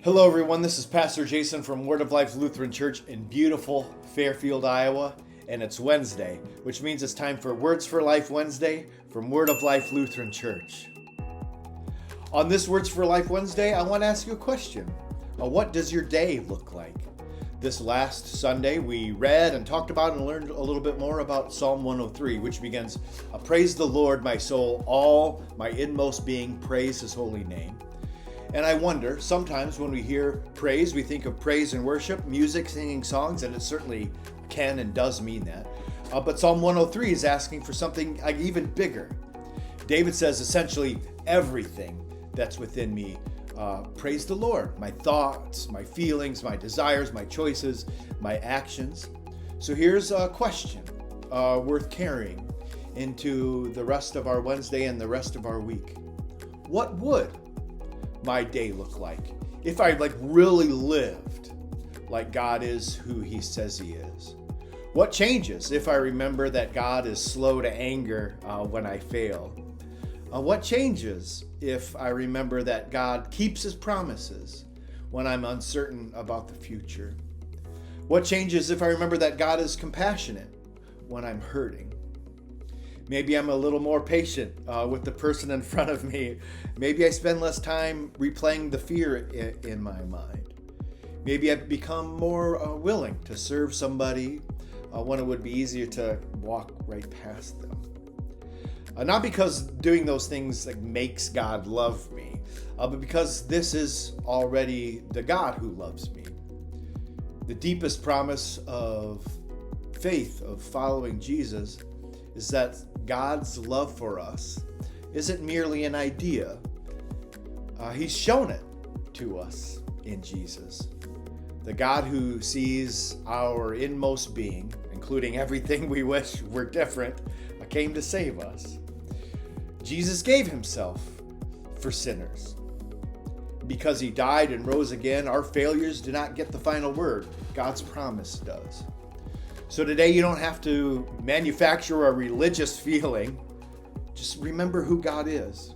Hello, everyone. This is Pastor Jason from Word of Life Lutheran Church in beautiful Fairfield, Iowa. And it's Wednesday, which means it's time for Words for Life Wednesday from Word of Life Lutheran Church. On this Words for Life Wednesday, I want to ask you a question. What does your day look like? This last Sunday, we read and talked about and learned a little bit more about Psalm 103, which begins, "Praise the Lord, my soul, all my inmost being, praise his holy name." And I wonder, sometimes when we hear praise, we think of praise and worship, music, singing songs, and it certainly can and does mean that. But Psalm 103 is asking for something even bigger. David says essentially, everything that's within me, praise the Lord. My thoughts, my feelings, my desires, my choices, my actions. So here's a question worth carrying into the rest of our Wednesday and the rest of our week. What would my day look like if I really lived like God is who he says he is? What changes if I remember that God is slow to anger when I fail? What changes if I remember that God keeps his promises when I'm uncertain about the future? What changes if I remember that God is compassionate when I'm hurting? Maybe I'm a little more patient with the person in front of me. Maybe I spend less time replaying the fear in my mind. Maybe I've become more willing to serve somebody when it would be easier to walk right past them. Not because doing those things makes God love me, but because this is already the God who loves me. The deepest promise of faith, of following Jesus, is that God's love for us isn't merely an idea. He's shown it to us in Jesus. The God who sees our inmost being, including everything we wish were different, came to save us. Jesus gave himself for sinners. Because he died and rose again, our failures do not get the final word. God's promise does. So today you don't have to manufacture a religious feeling. Just remember who God is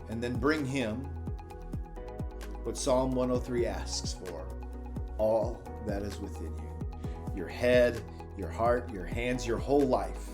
and then bring him what Psalm 103 asks for, all that is within you. Your head, your heart, your hands, your whole life.